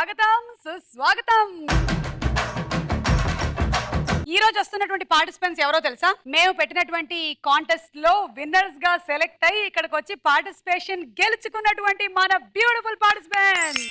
స్వాగతం సుస్వాగతం. ఈ రోజు వస్తున్నటువంటి పార్టిసిపెంట్స్ ఎవరో తెలుసా? మేము పెట్టినటువంటి కాంటెస్ట్ లో విన్నర్స్ గా సెలెక్ట్ అయ్యి ఇక్కడికి వచ్చి పార్టిసిపేషన్ గెలుచుకున్నటువంటి మన బ్యూటిఫుల్ పార్టిసిపెంట్స్.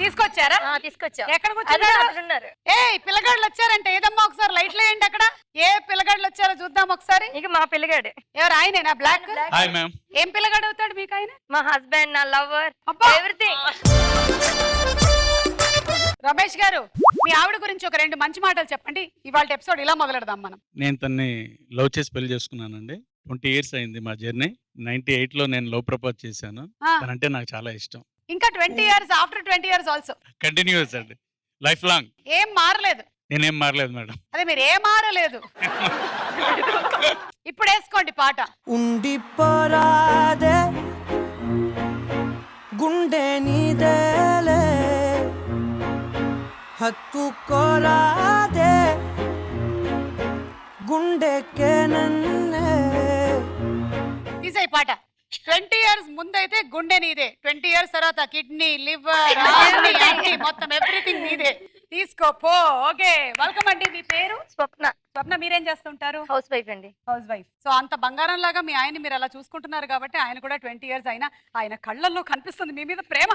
తీసుకొచ్చారా? ఎక్కడికి వచ్చారు? ఏ పిల్లగాళ్ళు వచ్చారంటే ఏదమ్మా ఒకసారి లైట్లు వేయండి. అక్కడ ఏ పిల్లగాళ్ళు వచ్చారో చూద్దాం ఒకసారి. ఇక మా పిల్లగాడు ఎవరు? ఆయనేనా బ్లాక్? Hi ma'am. ఏం పిల్లగాడు అవుతాడు మీకు ఆయన? మా హస్బెండ్, నా లవర్, ఎవ్రీథింగ్. రమేష్ గారు, మీ ఆవిడ గురించి ఒక రెండు మంచి మాటలు చెప్పండి. ఇవాళ ఎపిసోడ్ ఇలా మొదలెడదాం మనం. నేను తన్ని లవ్ చేసి పెళ్లి చేసుకున్నానండి. 20 years అయింది మా జర్నీ. 98 లో నేను లవ్ ప్రపోజ్ చేశాను. తనంటే నాకు చాలా ఇష్టం. ఇంకా 20 years, after 20 years also continuous అండి, లైఫ్ లాంగ్. ఏం మారలేదు? నేనేం మారలేదు మేడం. అదే మీరు ఏం మారలేదు. ఇప్పుడు వేసుకోండి పాట. ఉండిపోరాదే గుండె నీదేలే హత్తు కోరాదే గుండెకే నన్నే. తీసేయి పాట. 20 years ముందైతే గుండె నీదే, 20 years తర్వాత కిడ్నీ, లివర్, మొత్తం ఎవ్రీథింగ్ నీదే. తీసుకో పో. ఓకే, వెల్కమ్ అండి. మీ పేరు? స్వప్న. స్వప్న, మీరేం చేస్తుంటారు? హౌస్ వైఫ్ అండి. House wife. సో అంత బంగారం లాగా మీ ఆయన మీరు అలా చూసుకుంటున్నారు కాబట్టి ఆయన కూడా 20 years అయినా ఆయన కళ్ళల్లో కనిపిస్తుంది మీ మీద ప్రేమ.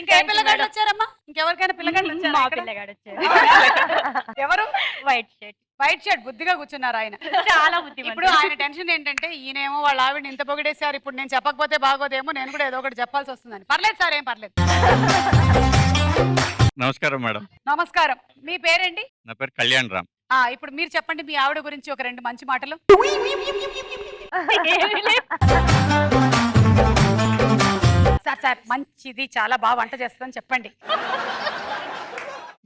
ఇంకా ఏ పిల్లగాళ్ళు వచ్చారమ్మా? ఇంకెవరికైనా పిల్లగాళ్ళు వచ్చారా? మా పిల్లగాడు వచ్చాడు. ఎవరు? White shirt. White shirt. బుద్ధిగా కూర్చున్నారు ఆయన. చాలా బుద్ధి. ఇప్పుడు ఆయన టెన్షన్ ఏంటంటే ఈయనేమో వాళ్ళ ఆవిడ ఇంత పొగిడేశారు, ఇప్పుడు నేను చెప్పకపోతే బాగోదేమో, నేను కూడా ఏదో ఒకటి చెప్పాల్సి వస్తుందని. పర్లేదు సార్, ఏం పర్లేదు. నమస్కారం మేడం. నమస్కారం. మీ పేరేంటి? నా పేరు కళ్యాణ్ రామ్. ఇప్పుడు మీరు చెప్పండి మీ ఆవిడ గురించి ఒక రెండు మంచి మాటలు. సార్ సార్ మంచిది, చాలా బాగా వంట చేస్తుందని చెప్పండి.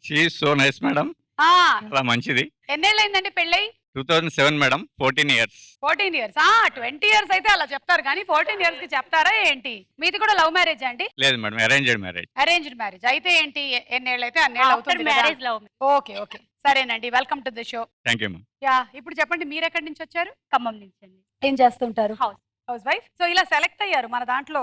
She is so nice madam. చాలా మంచిది. ఎన్నేళ్ళైందండి పెళ్ళై? 2007 మేడం. 14 years. 14 years. 20 years అయితే అలా చెప్తారు కానీ 14 years కి చెప్తారా ఏంటి? మీది కూడా లవ్ మ్యారేజ్ అండి? లేదు madam, arranged marriage. Arranged marriage అయితే ఏంటి, ఎన్నేళ్ళు అయితే అన్నేళ్ళు అవుతుంది మ్యారేజ్ లవ్. ఓకే ఓకే, సరేనండి. Welcome to the show. Thank you ma'am. Yeah, ఇప్పుడు చెప్పండి మీరు ఎక్కడి నుంచి వచ్చారు? ఖమ్మం నుంచి అండి. ఏం చేస్తుంటారు? House wife. సో ఇలా సెలెక్ట్ అయ్యారు మన దాంట్లో.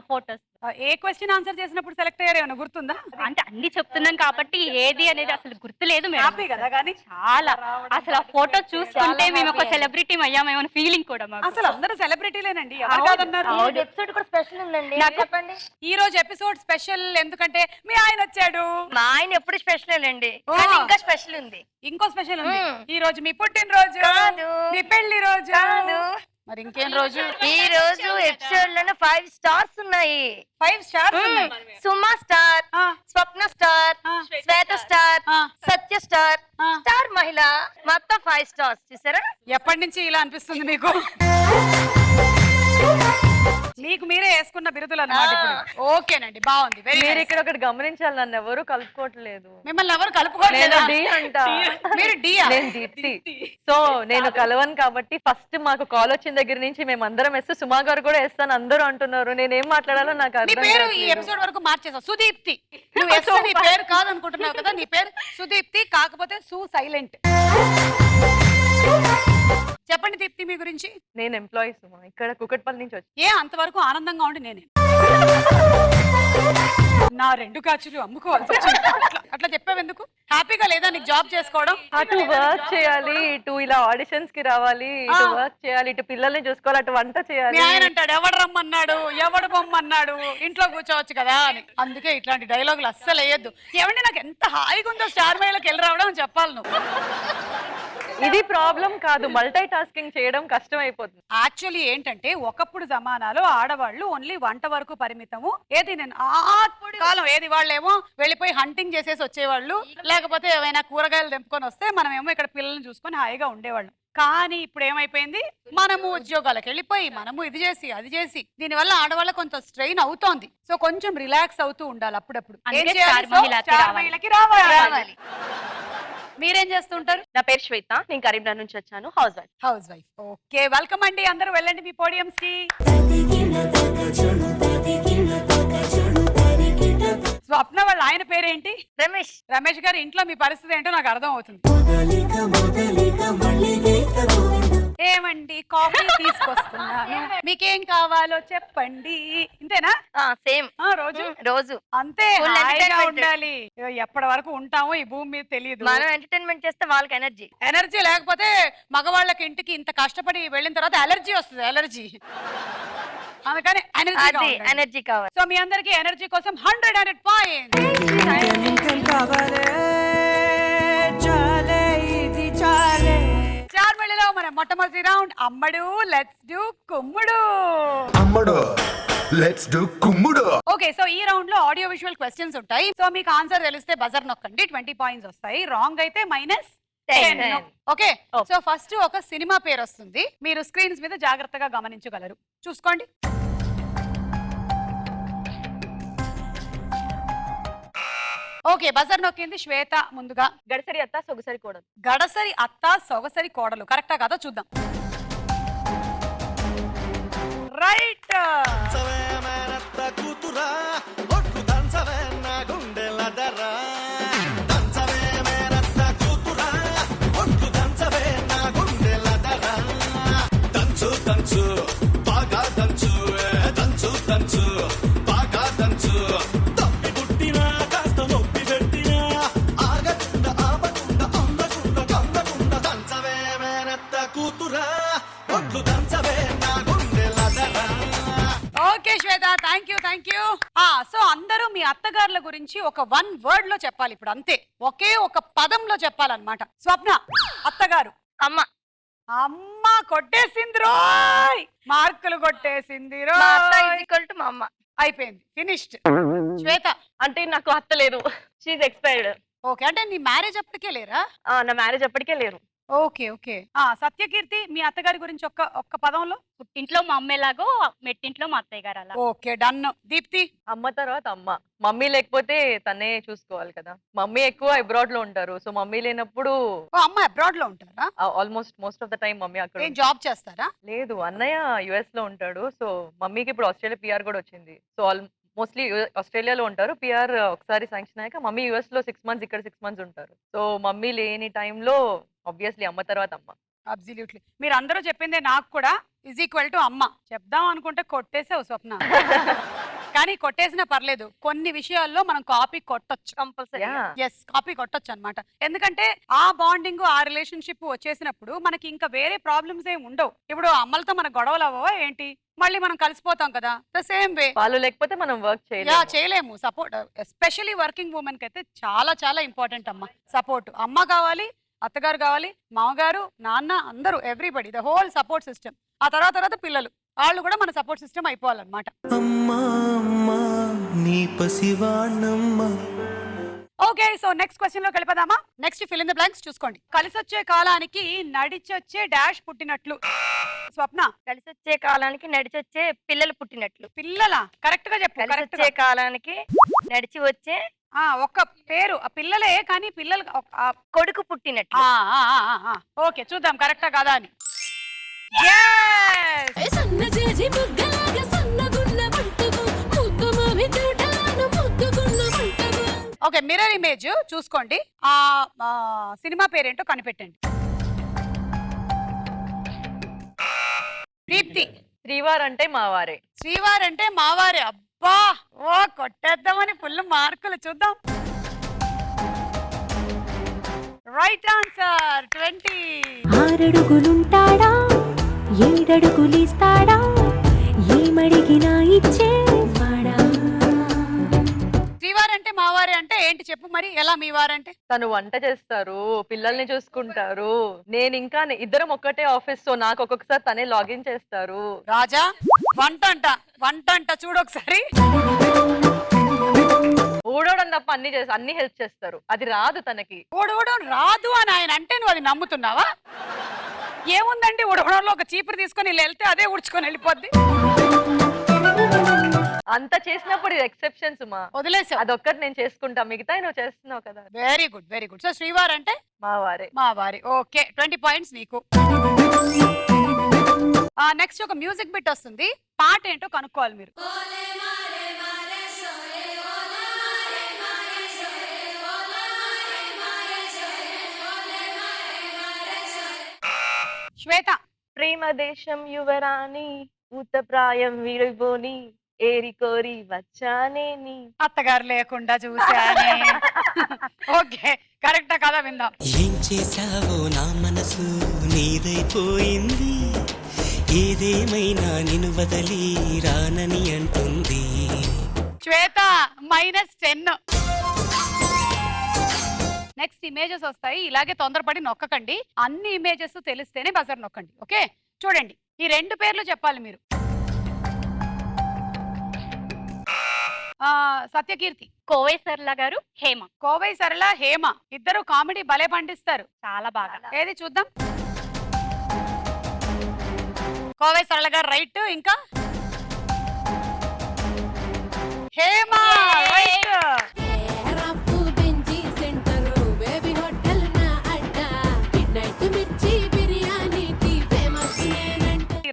ఫోటోస్. ఏ క్వశ్చన్ ఆన్సర్ చేసినప్పుడు సెలెక్ట్ అయ్యారు, ఏమైనా గుర్తుందా? అంటే అన్ని చెప్తున్నాం కాబట్టి ఏది అనేది అసలు గుర్తులేదు హ్యాపీ కదా. కానీ చాలా అసలు ఆ ఫోటో చూస్తుంటే మేము ఒక సెలబ్రిటీ అయ్యామేమో ఫీలింగ్ కూడా మాకు. అసలు అందరూ సెలబ్రిటీలేనండి, ఎవరు కాదన్నారు. ఎపిసోడ్ కూడా స్పెషల్ ఉందండి. చెప్పండి. ఈ రోజు ఎపిసోడ్ స్పెషల్ ఎందుకంటే మీ ఆయన వచ్చాడు. మా ఆయన ఎప్పుడు స్పెషల్ అండి, ఇంకా స్పెషల్ ఉంది. ఇంకో స్పెషల్ ఉంది. ఈ రోజు మీ పుట్టినరోజు కాదు, మీ పెళ్లి రోజు కాదు. మరి ఇంకేం రోజు? ఈ రోజు ఎపిసోడ్ లోనే 5 stars ఉన్నాయి. 5 stars ఉన్నాయి. సుమా స్టార్, స్వప్న స్టార్, శ్వేత స్టార్, సత్య స్టార్, స్టార్ మహిళ, మొత్తం 5 stars. చూసారా? ఎప్పటి నుంచి ఇలా అనిపిస్తుంది మీకు? మీకు మీరే వేసుకున్న బిరుదులు అన్నమాట. ఓకేనండి, బాగుంది. మీరు ఇక్కడ ఒకటి గమనించాలి, నన్ను ఎవరు కలుపుకోవట్లేదు. మిమ్మల్ని ఎవరు కలుపుకోవట్లేదు. మీరు డియా? నేను దీప్తి. సో నేను కలవను కాబట్టి ఫస్ట్ మాకు కాల్ వచ్చిన దగ్గర నుంచి మేము అందరం వేస్తే సుమా గారు కూడా వేస్తాను అందరూ అంటున్నారు. నేనేం మాట్లాడాలో నాకు అర్థం పేరు ఈ ఎపిసోడ్ వరకు మార్చేసా. సుదీప్తి. నువ్వు నీ పేరు కాదనుకుంటున్నావు కదా, నీ పేరు సుదీప్తి, కాకపోతే సు సైలెంట్. చెప్పండి దీప్తి మీ గురించి. నేను ఎంప్లాయీ సుమా, ఇక్కడ కుకట్పల్లి నుంచి వచ్చి. అంతవరకు ఆనందంగా ఉండి నేనే నా 2 కాచులు అమ్ముకోవాల్సి వచ్చింది. అట్లా చెప్పావెందుకు? హ్యాపీగా లేదా నీకు జాబ్ చేసుకోవడం? అటు వర్క్ చేయాలి, ఇటు ఇలా ఆడిషన్స్ కి రావాలి, ఇటు వర్క్ చేయాలి, ఇటు పిల్లల్ని చూసుకోవాలి, అటు వంట చేయాలి. ఆయన అంటాడు ఎవడు రమ్మన్నాడు, ఎవడు బొమ్మన్నాడు, ఇంట్లో కూర్చోవచ్చు కదా అని. అందుకే ఇట్లాంటి డైలాగులు అస్సలు వేయద్దు. ఏమంటే నాకు ఎంత హాయిగా ఉందో స్టార్ మేళకి వెళ్ళి రావడం అని చెప్పాలి నువ్వు. ఇది ప్రాబ్లం కాదు, మల్టీ టాస్కింగ్ చేయడం కష్టం అయిపోతుంది. యాక్చువల్లీ ఏంటంటే ఒకప్పుడు జమానాలో ఆడవాళ్ళు ఓన్లీ వంట వరకు పరిమితము. ఏది నేను ఆ కాలం ఏది వాళ్ళేమో వెళ్ళిపోయి హంటింగ్ చేసేసి వచ్చేవాళ్ళు, లేకపోతే ఏమైనా కూరగాయలు తెంపుకొని వస్తే మనమేమో ఇక్కడ పిల్లల్ని చూసుకొని హాయిగా ఉండేవాళ్ళు. కానీ ఇప్పుడు ఏమైపోయింది, మనము ఉద్యోగాలకు వెళ్ళిపోయి మనము ఇది చేసి అది చేసి దీనివల్ల ఆడవాళ్ళ కొంత స్ట్రెయిన్ అవుతోంది. సో కొంచెం రిలాక్స్ అవుతూ ఉండాలి అప్పుడప్పుడు. ఏం అందుకే చేయాలి? స్టార్ మహిళకి స్టార్ రావాలి. మహిళకి రావాలి. రావాలి. మీరేం చేస్తుంటారు? నా పేరు శ్వేత, నేను కరీంనగర్ నుంచి వచ్చాను, house wife. House wife. Okay, welcome అండి. అందరూ వెళ్ళండి మీ పోడియంస్ కి. స్వప్న వాళ్ళ ఆయన పేరేంటి? రమేష్. రమేష్ గారు ఇంట్లో మీ పరిస్థితి ఏంటో నాకు అర్థం అవుతుంది. ఏమండి కాఫీ తీసుకొస్తున్నాను, మీకేం కావాలో చెప్పండి. ఇంతేనా? సేమ్ రోజు రోజు అంతే Full హాయిగా entertainment. ఉండాలి. ఎప్పటి వరకు ఉంటామో ఈ భూమి మీద తెలియదు. మనం ఎంటర్టైన్మెంట్ చేస్తే వాళ్ళకి ఎనర్జీ. ఎనర్జీ లేకపోతే మగవాళ్ళకి ఇంటికి ఇంత కష్టపడి వెళ్ళిన తర్వాత అలర్జీ వస్తుంది. అలర్జీ అందుకని అది ఎనర్జీ కావాలి. సో మీ అందరికి ఎనర్జీ కోసం 100 పాయింట్స్. ఇంకేం కావాలే చాలే ఇది చాలే. చార్మళ్ళిలో మన మొట్టమొదటి రౌండ్ అమ్మడు లెట్స్ డూ కుమ్ముడు. అమ్మడు లెట్స్ డు కుమ్ముడు. ఓకే, సో ఈ రౌండ్ లో ఆడియో విజువల్ క్వశ్చన్స్ ఉంటాయి. సో మీకు ఆన్సర్ తెలిస్తే బజర్ నొక్కండి, 20 పాయింట్స్ వస్తాయి. రాంగ్ అయితే -10. ఓకే, సో ఫస్ట్ ఒక సినిమా పేరు వస్తుంది, మీరు స్క్రీన్స్ మీద జాగ్రత్తగా గమనించగలరు, చూసుకోండి. ఓకే, బజర్ నొక్కింది శ్వేత ముందుగా. గడసరి అత్త సొగసరి కోడలు. గడసరి అత్త సొగసరి కోడలు కరెక్టా కాదా చూద్దాం. Right. Okay Shweta, thank you. So అందరూ మీ అత్తగారుల గురించి ఒక 1 వర్డ్ లో చెప్పాలి ఇప్పుడు, అంతే. ఒకే ఒక పదంలో చెప్పాలన్నమాట. స్వప్న, అత్తగారు. అమ్మ. అమ్మ కొట్టేసింది రోయ్, మార్కులు కొట్టేసింది మా అత్త రోయ్. is equal to మా అమ్మ. అయిపోయింది, ఫినిష్డ్. శ్వేత, అంటే నాకు అత్త లేదు, షీఈ్ ఎక్స్పైర్డ్. ఓకే, అంటే నీ మ్యారేజ్ అప్పటికే లేరా? నా మ్యారేజ్ అప్పటికే లేరు. Okay okay. సత్యకీర్తి, మీ అత్తగారి గురించి ఒక్క పదంలో. పుట్టింట్లో మా అమ్మ ఎలాగో మెట్టింట్లో మా అత్తయ్య గారు అలా. Okay, done. దీప్తి. అమ్మ తర్వాత అమ్మ. మమ్మీ లేకపోతే తనే చూసుకోవాలి కదా. మమ్మీ ఎక్కువ అబ్రాడ్ లో ఉంటారు, సో మమ్మీ లేనప్పుడు అమ్మ అబ్రాడ్ లో ఉంటారా? Almost most of the time mummy అక్కడ ఏం జాబ్ చేస్తారా? లేదు, అన్నయ్య యుఎస్ లో ఉంటాడు. సో మమ్మీకి ఇప్పుడు ఆస్ట్రేలియా పిఆర్ కూడా వచ్చింది. సో మోస్ట్లీ ఆస్ట్రేలియాలో ఉంటారు. పిఆర్ ఒకసారి శాంక్షన్ అయ్యాక మమ్మీ యుఎస్ లో 6 మంత్స్, ఇక్కడ 6 మంత్స్ ఉంటారు. సో మమ్మీ లేని టైంలో ఆబ్వియస్లీ అమ్మ తర్వాత అమ్మ. అబ్సల్యూట్లీ. మీరు అందరూ చెప్పిందే నాకు కూడా ఈజ్ ఈక్వల్ టు అమ్మ. చెప్దాం అనుకుంటే కొట్టేసావు స్వప్న. కానీ కొట్టేసినా పర్లేదు, కొన్ని విషయాల్లో మనం కాపీ కొట్టొచ్చు. కంపల్సరీ. ఎస్, కాపీ కొట్టొచ్చు అన్నమాట. ఎందుకంటే ఆ బాండింగ్, ఆ రిలేషన్షిప్ వచ్చేసినప్పుడు మనకి ఇంకా వేరే ప్రాబ్లమ్స్ ఏమి ఉండవు. ఇప్పుడు అమ్మలతో మన గొడవలు అవ్వవా ఏంటి, మళ్ళీ మనం కలిసిపోతాం కదా. ద సేమ్ వే వాళ్ళు లేకపోతే మనం వర్క్ చేయలేము. సపోర్ట్, ఎస్పెషల్లీ వర్కింగ్ ఉమెన్ కి అయితే చాలా చాలా ఇంపార్టెంట్ అమ్మ. సపోర్ట్ అమ్మ కావాలి, అత్తగారు కావాలి, మామగారు, నాన్న, అందరూ, everybody, the whole support system. ఆ తర్వాత పిల్లలు, వాళ్ళు కూడా మన సపోర్ట్ సిస్టమ్ అయిపోవాలన్నమాట. అమ్మా అమ్మా నీ పసివాణమ్మ. ఓకే, సో నెక్స్ట్ క్వశ్చన్ లోకి వెళ్ళిపోదామా? Next fill in the blanks చూసుకోండి. కలిసొచ్చే కాలానికి నడిచొచ్చే డాష్ పుట్టినట్లు. స్వప్న. కలిసొచ్చే కాలానికి నడిచొచ్చే పిల్లలు పుట్టినట్లు. పిల్లలా? కరెక్ట్ గా చెప్పు. కలిసొచ్చే కాలానికి నడిచి వచ్చే ఒక్క పేరు, ఆ పిల్లలే కానీ పిల్లలు కొడుకు పుట్టినట్లు. ఓకే, చూద్దాం కరెక్టా కాదా అని. ఓకే, మిర్రర్ ఇమేజ్ చూసుకోండి. ఆ సినిమా పేరేంటో కనిపెట్టండి. దీప్తి. శ్రీవార్ అంటే మావారే. శ్రీవార్ అంటే మావారే. అబ్బా, ఓ కొట్టేద్దామని ఫుల్ మార్కులు. చూద్దాం. Right answer, 20. 6 అడుగులుంటాడా 7 అడుగులిస్తాడా ఏమడిగినా ఇచ్చేవాడా. శ్రీవార్ అంటే మా వారే అంటే ఏంటి చెప్పు మరి, ఎలా మీ వారంటే? తను వంట చేస్తారు, పిల్లల్ని చూసుకుంటారు. నేను ఇంకా ఇద్దరం ఒక్కటే ఆఫీస్, సో నాకు ఒక్కొక్కసారి తనే లాగిన్ చేస్తారు. రాజా వంట అంట చూడు ఒకసారి. ఊడవడం తప్ప అన్ని హెల్ప్ చేస్తారు. అది రాదు తనకి. ఊడవడం రాదు అని ఆయన అంటే నువ్వు అది నమ్ముతున్నావా? ఏముందండి ఊడవడంలో, ఒక చీపురు తీసుకొని ఇలా వెళ్తే అదే ఉడుచుకొని వెళ్ళిపోద్ది. అంత చేసినప్పుడు ఇది ఎక్సెప్షన్స్ మా, వదిలేసా. అదొక్కటి నేను చేసుకుంటా, మిగతా నువ్వు చేస్తున్నావు కదా. Very good very good. So శ్రీవారు అంటే మా వారే. మా వారి. ఓకే 20 పాయింట్స్ నీకు. నెక్స్ట్ ఒక మ్యూజిక్ బిట్ వస్తుంది, పాట ఏంటో కనుక్కోవాలి మీరు. శ్వేత. ప్రేమ దేశం యువరాణి ఊతప్రాయం వీడిపోని ఏరి కోరి వచ్చానే నీ. అత్తగారు లేకుండా చూసానే. ఓకే కరెక్టా కదా, విందాం. ఏం చేసావో నా మనసు నీదైపోయింది, ఏదేమైనా నిన్ను వదలి రానని అంటుంది. శ్వేత -10. నెక్స్ట్ ఇమేజెస్ వస్తాయి, ఇలాగే తొందరపడి నొక్కకండి. అన్ని ఇమేజెస్ తెలిస్తేనే బజర్ నొక్కండి. ఓకే చూడండి, ఈ 2 పేర్లు చెప్పాలి మీరు. సత్యకీర్తి. కోవై సరళ గారు, హేమ. కోవై సరళ, హేమ ఇద్దరు కామెడీ భలే పండిస్తారు. చాలా బాగా. ఏది చూద్దాం. కోవై సరళ గారు రైట్, ఇంకా హేమ రైట్.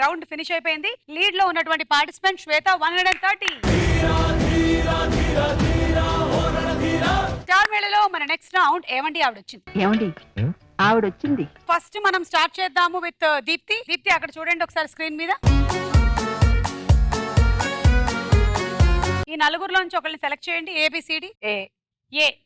రౌండ్ ఫినిష్ అయిపోయింది. లీడ్ లో ఉన్నటువంటి పార్టిసిపెంట్ శ్వేత 130. స్టార్ మేళలో మన నెక్స్ట్ రౌండ్ ఏమండి ఆవిడొచ్చింది. ఫస్ట్ మనం స్టార్ట్ చేద్దాము విత్ దీప్తి. దీప్తి అక్కడ చూడండి ఒకసారి స్క్రీన్ మీద. ఈ నలుగురులోంచి ఒకరిని సెలెక్ట్ చేయండి. ABCD. ఏ.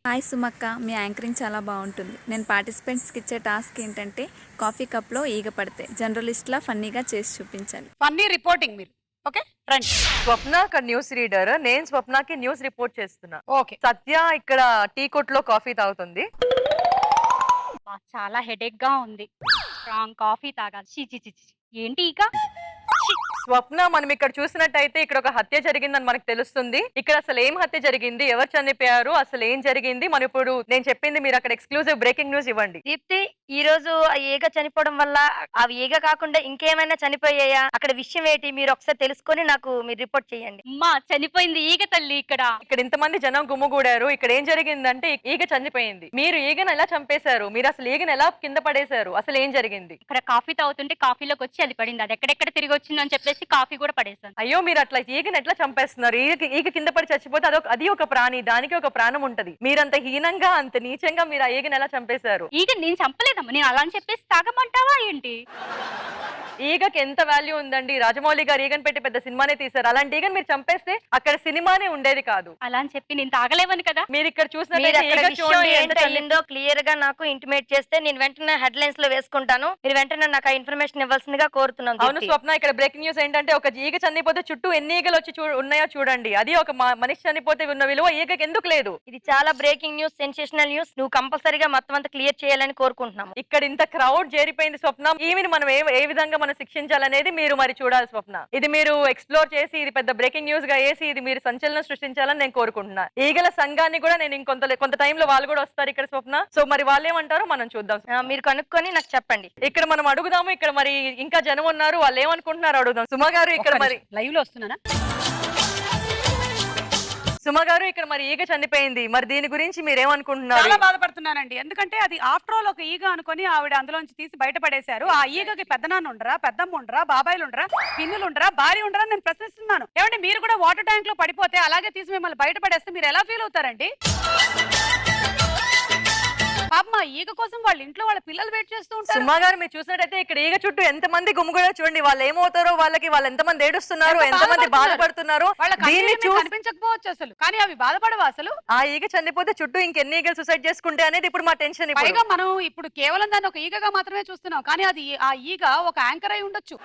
హాయ్ సుమక్క, మీ యాంకరింగ్ చాలా బాగుంటుంది. నేను పార్టిసిపెంట్స్కి ఇచ్చే టాస్క్ ఏంటంటే కాఫీ కప్లో ఈగ పడితే జర్నలిస్ట్లా ఫన్నీగా చేసి చూపించాలి. ఫన్నీ రిపోర్టింగ్ మీరు. ఓకే రండి. స్వప్న అక్కడ న్యూస్ రీడర్, నేను స్వప్నకి న్యూస్ రిపోర్ట్ చేస్తున్నా. ఓకే. సత్య ఇక్కడ టీ కొట్లో కాఫీ తాగుతుంది. చాలా హెడేక్ గా ఉంది, స్ట్రాంగ్ కాఫీ తాగాలి. చి చి చి చి. ఏంటి ఇక. స్వప్న, మనం ఇక్కడ చూసినట్టయితే ఇక్కడ ఒక హత్య జరిగిందని మనకు తెలుస్తుంది. ఇక్కడ అసలు ఏం హత్య జరిగింది, ఎవరు చనిపోయారు, అసలు ఏం జరిగింది, మనం ఇప్పుడు నేను చెప్పింది మీరు అక్కడ ఎక్స్క్లూజివ్ బ్రేకింగ్ న్యూస్ ఇవ్వండి. దీప్తి, ఈ రోజు ఆ ఈగ చనిపోవడం వల్ల ఆ ఈగ కాకుండా ఇంకేమైనా చనిపోయాయా, అక్కడ విషయం ఏంటి, మీరు ఒకసారి తెలుసుకొని నాకు మీరు రిపోర్ట్ చేయండి. అమ్మా చనిపోయింది ఈగ తల్లి. ఇక్కడ ఇంతమంది జనం గుమ్ముగూడారు. ఇక్కడ ఏం జరిగిందంటే ఈగ చనిపోయింది. మీరు ఈగను ఎలా చంపేశారు, మీరు అసలు ఈగను ఎలా కింద పడేశారు, అసలు ఏం జరిగింది? ఇక్కడ కాఫీ తాగుతుంటే కాఫీలోకి వచ్చి అది పడింది. అది ఎక్కడెక్కడ తిరిగి వచ్చిందని చెప్పేసి కాఫీ కూడా పడేసాను. అయ్యో, మీరు అట్లా ఈగను ఎట్లా చంపేస్తున్నారు? ఈగ కింద పడి చచ్చిపోతే అది ఒక ప్రాణి, దానికి ఒక ప్రాణం ఉంటది. మీరంత హీనంగా అంత నీచంగా మీరు ఆ ఈగను ఎలా చంపేశారు? ఈగ నేను చంపలేదమ్మా, నేను అలా అని చెప్పేసి తాగమంటావా ఏంటి? ఈగకి ఎంత వాల్యూ ఉందండి. రాజమౌళి గారు ఈగను పెట్టి పెద్ద సినిమానే తీశారు. అలాంటి ఈగను మీరు చంపేస్తే అక్కడ సినిమానే ఉండేది కాదు. అలా అని చెప్పి నేను తాగలేవని కదా. మీరు ఇక్కడ మీరు అక్కడ విషయం ఏంటో క్లియర్ గా నాకు ఇంటిమేట్ చేస్తే నేను వెంటనే హెడ్ లైన్స్ లో వేసుకుంటాను. మీరు వెంటనే నాకు ఆ ఇన్ఫర్మేషన్ ఇవ్వాల్సిందిగా కోరుతున్నాను. అవును స్వప్న, ఇక్కడ బ్రేకింగ్ న్యూస్ ఏంటంటే ఒక ఈగ చనిపోతే చుట్టూ ఎన్ని ఈగలు వచ్చి ఉన్నాయో చూడండి. అది ఒక మనిషి చనిపోతే ఉన్న విలువ ఈగకి ఎందుకు లేదు? ఇది చాలా బ్రేకింగ్ న్యూస్, సెన్సేషనల్ న్యూస్. నువ్వు కంపల్సరీగా మొత్తం అంతా క్లియర్ చేయాలని కోరుకుంటున్నాము. ఇక్కడ ఇంత క్రౌడ్ చేరిపోయింది స్వప్న. ఈమెను మనం ఏ విధంగా మనం శిక్షించాలనేది మీరు మరి చూడాలి స్వప్న. ఇది మీరు ఎక్స్ప్లోర్ చేసి ఇది పెద్ద బ్రేకింగ్ న్యూస్ గా వేసి ఇది మీరు సంచలనం సృష్టించాలని నేను కోరుకుంటున్నా. ఈగల సంఘాన్ని కూడా నేను కొంత టైంలో వాళ్ళు కూడా వస్తారు ఇక్కడ స్వప్న. సో మరి వాళ్ళు ఏమంటారో మనం చూద్దాం. మీరు కనుక్కొని నాకు చెప్పండి. ఇక్కడ మనం అడుగుదాము. ఇక్కడ మరి ఇంకా జనం ఉన్నారు, వాళ్ళు ఏమనుకుంటున్నారు అడుగుదాం. సుమ గారు ఇక్కడ మరి లైవ్ లో వస్తున్నానా? సుమ గారు ఇక్కడ మరి ఈగ చనిపోయింది, మరి దీని గురించి మీరేమనుకుంటున్నారు? చాలా బాధపడుతున్నానండి. ఎందుకంటే అది ఆఫ్టర్ ఆల్ ఒక ఈగ అనుకుని ఆవిడ అందులోంచి తీసి బయటపడేశారు. ఆ ఈగకి పెద్దనాన్న ఉండరా, పెద్దమ్మ ఉండరా, బాబాయిలు ఉండరా, పిన్నులు ఉండరా, భార్య ఉండరా నేను ప్రశ్నిస్తున్నాను. ఏమంటే మీరు కూడా వాటర్ ట్యాంక్ లో పడిపోతే అలాగే తీసి మిమ్మల్ని బయటపడేస్తే మీరు ఎలా ఫీల్ అవుతారండి? పాపం ఆ ఈగ కోసం వాళ్ళ ఇంట్లో వాళ్ళ పిల్లలు వెయిట్ చేస్తూ ఉంటారు. సుమా గారు మీరు చూసినట్టయితే ఇక్కడ ఈగ చుట్టూ ఎంత మంది గుమ్ముగా చూడండి, వాళ్ళు ఏమవుతారో వాళ్ళు ఎంతమంది ఏడుస్తున్నారు, ఎంతమంది బాధపడుతున్నారు. దీన్ని కనిపించకపోవచ్చు అసలు, కానీ అవి బాధపడవు అసలు. ఆ ఈగ చనిపోతే చుట్టూ ఇంకెన్ని ఈగలు సూసైడ్ చేసుకుంటే అనేది ఇప్పుడు మా టెన్షన్. పైగా మనం ఇప్పుడు కేవలం దాన్ని ఒక ఈగగా మాత్రమే చూస్తున్నాం, కానీ అది ఆ ఈగ ఒక యాంకర్ అయి ఉండొచ్చు.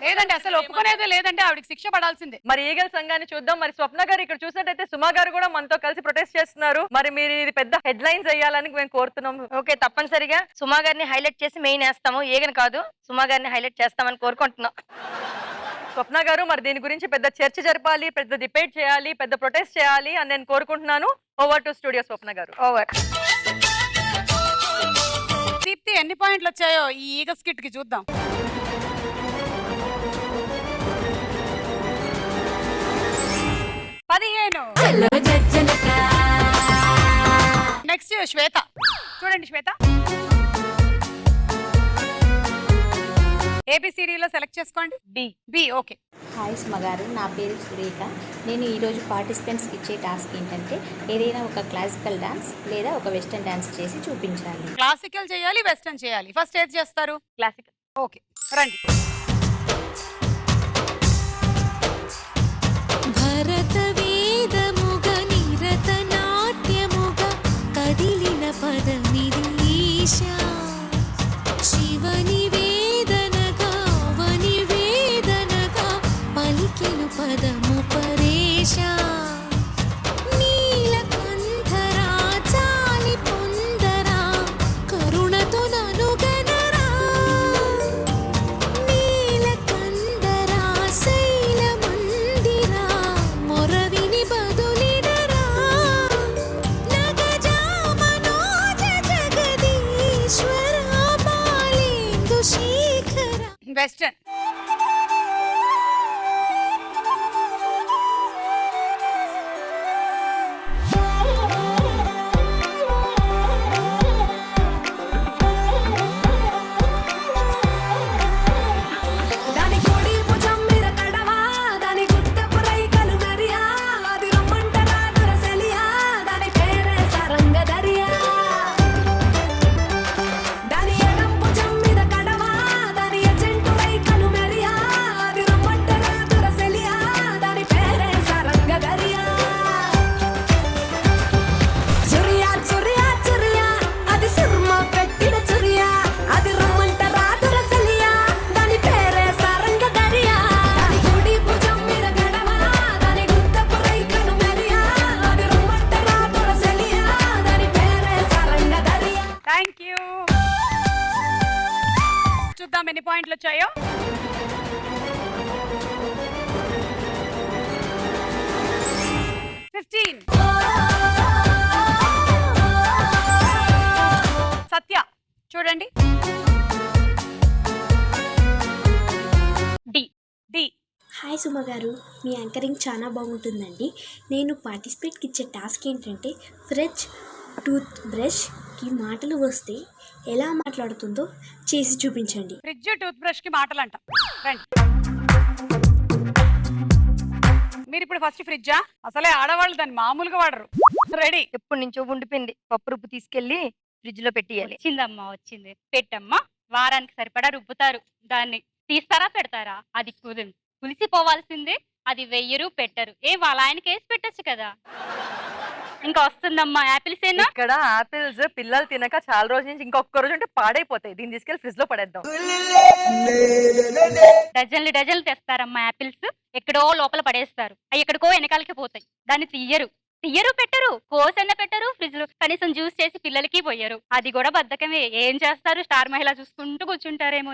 లేదండి అసలు ఒప్పుకునేదే లేదంటే ఆవిడకి శిక్ష పడాల్సిందే. మరి ఈగల సంఘాన్ని చూద్దాం. మరి స్వప్న గారు ఇక్కడ చూసినట్టయితే సుమా గారు కూడా మనతో కలిసి ప్రొటెస్ట్ చేస్తున్నారు. మరి మీరు ఇది పెద్ద హెడ్ లైన్స్ వేయాలని మేము కోరుతున్నాం. ఓకే, తప్పనిసరిగా సుమా గారిని హైలైట్ చేసి మెయిన్ వేస్తాము, ఈగను కాదు సుమా గారిని హైలైట్ చేస్తామని కోరుకుంటున్నాం. స్వప్న గారు మరి దీని గురించి పెద్ద చర్చ జరపాలి, పెద్ద డిబేట్ చేయాలి, పెద్ద ప్రొటెస్ట్ చేయాలి అని నేను కోరుకుంటున్నాను. ఓవర్ టు స్టూడియో స్వప్న గారు. ఓవర్. దీప్తి ఎన్ని పాయింట్లు వచ్చాయో ఈ ఈగ స్కిట్ కి చూద్దాం. 15. నెక్స్ట్ శ్వేత. చూడండి శ్వేత, ఏబిసిడిలో సెలెక్ట్ చేసుకోండి. బి. ఓకే. హాయ్ సుమ గారు, నా పేరు సురేఖ. నేను ఈరోజు పార్టిసిపెంట్స్కి ఇచ్చే టాస్క్ ఏంటంటే ఏదైనా ఒక క్లాసికల్ డాన్స్ లేదా ఒక వెస్టర్న్ డాన్స్ చేసి చూపించాలి. క్లాసికల్ చేయాలి, వెస్టర్న్ చేయాలి. ఫస్ట్ ఏది చేస్తారు? క్లాసికల్. ఓకే, రండి. భరత వేదముగ నిరత నాట్యముగ కదిలిన పదమిది ఈశా శివని వేదనగా వని వేదనగా పలికెను పదము పరేశా నీలకంఠరా చాలి పొందరా కరుణతో ననుగనరా నీలకందరా శైల మందిరా మొరవిని బదులిడరా నగజా మనోజ జగదీశ్వర బాలేందు శేఖర. వెస్టర్న్. దాని కోడి భుజం మీద కడవా దాని గుట్టపు రైకలు నరియా అది రమ్మంటరా దొరసలియా దాని పేరే సరంగదరియా దాని ఎడం భుజం మీద కడవా దాని ఎజెంటు రైకలు నరియా అది రమ్మంటరా దొరసలియా దాని పేరే సరంగదరియా చురియా చురియా చురియా అది సుర్మ పెట్టిన చురియా అది రమ్మంటరా దొరసలియా దాని పేరే సరంగదరియా దాని కుడి భుజం మీద గడవా దాని గుట్టపు రైకను మెరియా అది రమ్మంటరా దొరసలియా దాని పేరే సరంగదరియా. Thank you. చూద్దాం ఎన్ని పాయింట్లు వచ్చాయో. 15. సత్య చూడండి. డి. హాయ్ సుమ గారు, మీ యాంకరింగ్ చాలా బాగుంటుందండి. నేను పార్టిసిపేట్కి ఇచ్చే టాస్క్ ఏంటంటే ఫ్రెష్ టూత్ బ్రష్కి మాటలు వస్తే ఎలా మాట్లాడుతుందో చేసి చూపించండి. ఫ్రిడ్జ్ టూత్ బ్రష్ కి మాటలు అంట. రండి. మీరు ఇప్పుడు ఫస్ట్ ఫ్రిడ్జా? అసలే ఆడవాళ్ళు దాన్ని మామూలుగా వాడరు. రెడీ. ఎప్పటి నుంచో ఉండిపోయింది, పప్పు రుబ్బు తీసుకెళ్లి ఫ్రిడ్జ్ లో పెట్టియాలి. వచ్చిందమ్మా వచ్చింది, పెట్టమ్మా. వారానికి సరిపడా రుబ్బుతారు, దాన్ని తీస్తారా పెడతారా? అది పులిసిపోవాల్సిందే. అది వెయ్యరు పెట్టరు. వాళ్ళ ఆయనకి వేసి పెట్టచ్చు కదా. ఇంకా వస్తుందమ్మా యాపిల్స్ ఏనా? ఇక్కడ ఆపిల్స్ పిల్లలు తినక చాలా రోజుల నుంచి ఇంకొక రోజు అంటే పాడైపోతాయి. దీన్ని తీసుకెళ్లి ఫ్రిడ్జ్ లో పడేద్దాం. డజన్లు తెస్తారమ్మా యాపిల్స్. ఎక్కడో లోపల పడేస్తారు, అవి ఎక్కడికో వెనకాలకి పోతాయి. దాన్ని తీయరు పెట్టరు, కోసన్న పెట్టరు, ఫ్రిడ్జ్ లో కనీసం జ్యూస్ చేసి పిల్లలకి పోయరు. అది కూడా బద్ధకమే. ఏం చేస్తారు? స్టార్ మహిళ చూసుకుంటూ కూర్చుంటారేమో.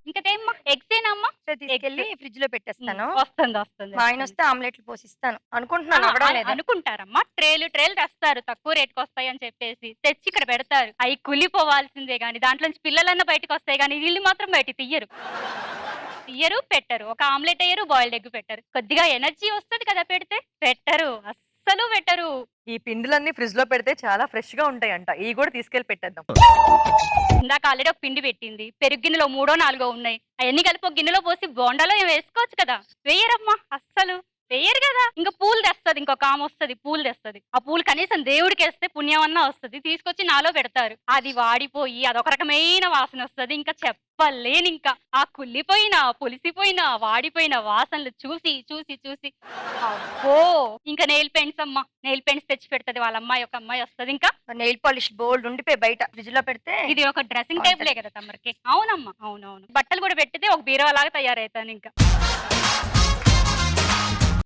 ఇంకటేమ్మా ఎగ్స్ ఏనమ్మా? తీసుకెళ్లి ఫ్రిడ్జ్ లో పెట్టేస్తాను. వస్తుంది. మా ఆయన వస్తే ఆమ్లెట్లు పోసిస్తాను అనుకుంటున్నాను. అనుకుంటారమ్మా. ట్రేలు తెస్తారు, తక్కువ రేటుకి వస్తాయి అని చెప్పేసి తెచ్చి ఇక్కడ పెడతారు. అవి కులిపోవాల్సిందే గాని దాంట్లోంచి పిల్లలన్నా బయటకు వస్తాయి కానీ వీళ్ళు మాత్రం బయట తీయరు పెట్టరు. ఒక ఆమ్లెట్ అయ్యరు, బాయిల్డ్ ఎగ్ పెట్టరు. కొద్దిగా ఎనర్జీ వస్తుంది కదా పెడితే. పెట్టరు, అస్సలు పెట్టరు. ఈ పిండిలన్నీ ఫ్రిడ్జ్ లో పెడితే చాలా ఫ్రెష్ గా ఉంటాయంట. ఇవి కూడా తీసుకెళ్లి పెట్టేద్దాం. ఇందాక ఆల్రెడీ ఒక పిండి పెట్టింది, పెరుగు గిన్నెలో 3 4 ఉన్నాయి. అవన్నీ కలిపి ఒక గిన్నెలో పోసి బోండాలో వేసుకోవచ్చు కదా. వేయరమ్మా అస్సలు. వేయరు కదా. ఇంకా పూలు తెస్తుంది, ఇంకొక ఆమె వస్తుంది పూలు తెస్తుంది. ఆ పూలు కనీసం దేవుడికి వేస్తే పుణ్యం అన్నా వస్తుంది, తీసుకొచ్చి నాలో పెడతారు. అది వాడిపోయి అదొక రకమైన వాసన వస్తుంది. ఇంకా చెప్పలేని, ఇంకా ఆ కుళ్ళిపోయిన, పులిసిపోయిన, వాడిపోయిన వాసనలు చూసి చూసి చూసి అబ్బో. ఇంకా నెయిల్ పెయింట్స్ అమ్మ, నెయిల్ పెయింట్స్ తెచ్చి పెడుతుంది వాళ్ళ అమ్మాయి. ఒక అమ్మాయి వస్తుంది. ఇంకా నెయిల్ పాలిష్ బోల్డ్ ఉండిపోయి బయట ఫ్రిడ్జ్ లో పెడితే ఇది ఒక డ్రెస్సింగ్ టేబులే కదా తమరికి. అవునమ్మా, అవునవును. బట్టలు కూడా పెట్టితే ఒక బీరువా లాగా తయారవుతాను. ఇంకా